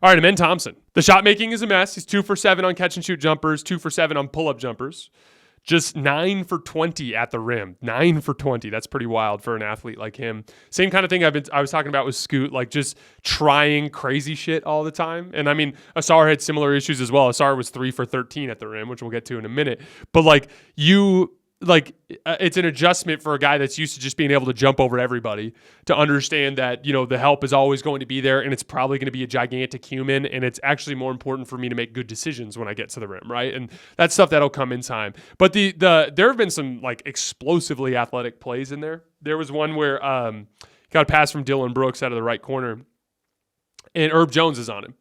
All right, Amen Thompson. The shot making is a mess. He's 2 for 7 on catch and shoot jumpers, 2 for 7 on pull up jumpers. Just 9 for 20 at the rim. 9 for 20. That's pretty wild for an athlete like him. Same kind of thing I was talking about with Scoot, like just trying crazy shit all the time. And I mean, Ausar had similar issues as well. Ausar was 3 for 13 at the rim, which we'll get to in a minute. But it's an adjustment for a guy that's used to just being able to jump over everybody to understand that, the help is always going to be there and it's probably going to be a gigantic human. And it's actually more important for me to make good decisions when I get to the rim. Right. And that's stuff that'll come in time. But there have been some like explosively athletic plays in there. There was one where, got a pass from Dylan Brooks out of the right corner and Herb Jones is on him.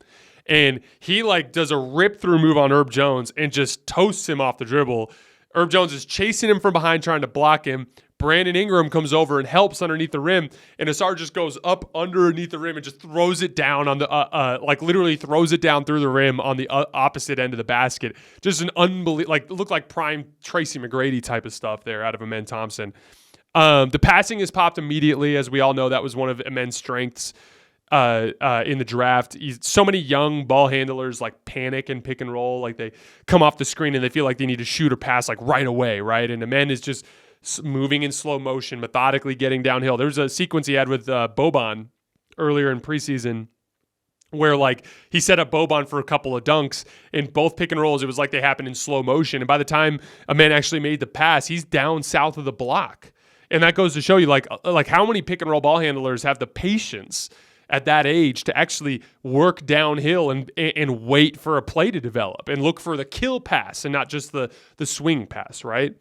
And he does a rip through move on Herb Jones and just toasts him off the dribble. Herb Jones is chasing him from behind, trying to block him. Brandon Ingram comes over and helps underneath the rim, and Ausar just goes up underneath the rim and just throws it down on the literally throws it down through the rim on the opposite end of the basket. Just an unbelievable, looked like prime Tracy McGrady type of stuff there out of Amen Thompson. The passing has popped immediately, as we all know. That was one of Amen's strengths. In the draft, so many young ball handlers panic and pick and roll, they come off the screen and they feel like they need to shoot or pass right away, right? And Amen is just moving in slow motion, methodically getting downhill. There was a sequence he had with Boban earlier in preseason where he set up Boban for a couple of dunks in both pick and rolls. It was like they happened in slow motion, and by the time Amen actually made the pass, he's down south of the block, and that goes to show you how many pick and roll ball handlers have the patience at that age to actually work downhill and wait for a play to develop and look for the kill pass and not just the swing pass, right?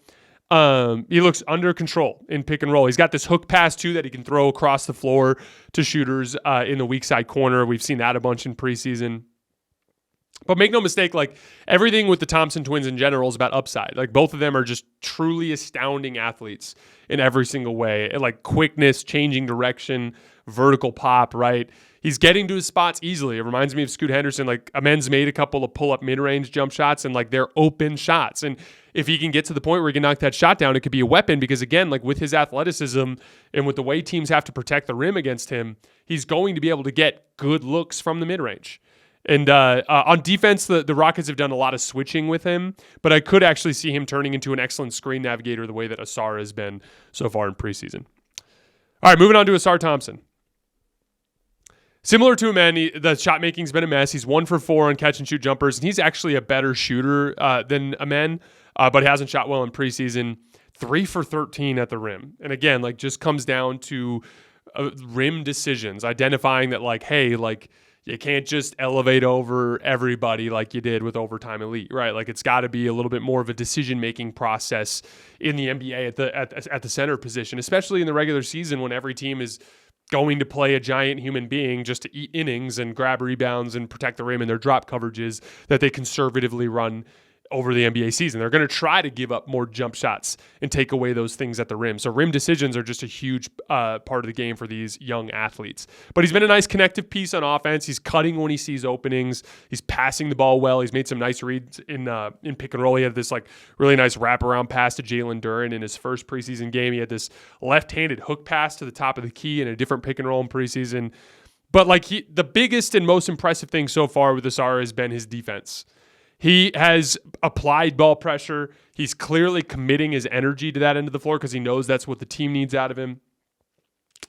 He looks under control in pick and roll. He's got this hook pass too that he can throw across the floor to shooters in the weak side corner. We've seen that a bunch in preseason. But make no mistake, everything with the Thompson twins in general is about upside. Both of them are just truly astounding athletes in every single way. Quickness, changing direction, vertical pop, right? He's getting to his spots easily. It reminds me of Scoot Henderson. Amen's made a couple of pull-up mid-range jump shots, and they're open shots. And if he can get to the point where he can knock that shot down, it could be a weapon because, again, with his athleticism and with the way teams have to protect the rim against him, he's going to be able to get good looks from the mid-range. And on defense, the Rockets have done a lot of switching with him, but I could actually see him turning into an excellent screen navigator the way that Ausar has been so far in preseason. All right, moving on to Ausar Thompson. Similar to Amen, the shot making's been a mess. He's 1 for 4 on catch and shoot jumpers, and he's actually a better shooter than Amen, but hasn't shot well in preseason. 3 for 13 at the rim. And again, just comes down to rim decisions, identifying that hey, you can't just elevate over everybody like you did with Overtime Elite, right? It's got to be a little bit more of a decision-making process in the NBA at the center position, especially in the regular season when every team is going to play a giant human being just to eat innings and grab rebounds and protect the rim in their drop coverages that they conservatively run over the NBA season. They're going to try to give up more jump shots and take away those things at the rim. So rim decisions are just a huge part of the game for these young athletes. But he's been a nice connective piece on offense. He's cutting when he sees openings. He's passing the ball well. He's made some nice reads in pick and roll. He had this really nice wraparound pass to Jalen Duren in his first preseason game. He had this left-handed hook pass to the top of the key in a different pick and roll in preseason. But the biggest and most impressive thing so far with Ausar has been his defense. He has applied ball pressure. He's clearly committing his energy to that end of the floor because he knows that's what the team needs out of him.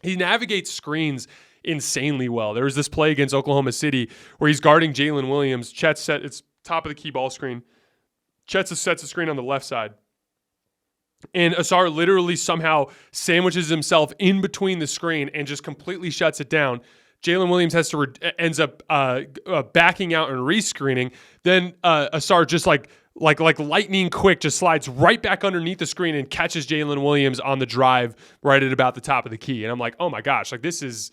He navigates screens insanely well. There was this play against Oklahoma City where he's guarding Jalen Williams. Chet set it's top of the key ball screen. Chet sets the screen on the left side. And Ausar literally somehow sandwiches himself in between the screen and just completely shuts it down. Jalen Williams ends up backing out and rescreening. Then Ausar just like lightning quick just slides right back underneath the screen and catches Jalen Williams on the drive right at about the top of the key. And I'm like, oh my gosh, this is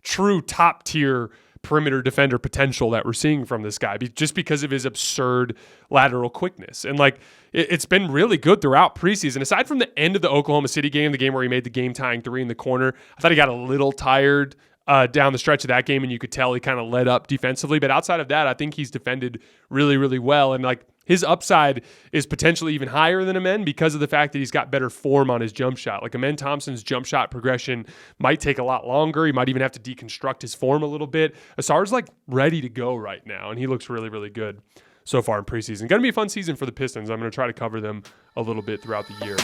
true top tier perimeter defender potential that we're seeing from this guy just because of his absurd lateral quickness. And it's been really good throughout preseason. Aside from the end of the Oklahoma City game, the game where he made the game tying 3 in the corner, I thought he got a little tired down the stretch of that game, and you could tell he kind of let up defensively. But outside of that, I think he's defended really, really well. And His upside is potentially even higher than Amen because of the fact that he's got better form on his jump shot. Like Amen Thompson's jump shot progression might take a lot longer. He might even have to deconstruct his form a little bit. Ausar's like ready to go right now, and he looks really, really good so far in preseason. Going to be a fun season for the Pistons. I'm going to try to cover them a little bit throughout the year.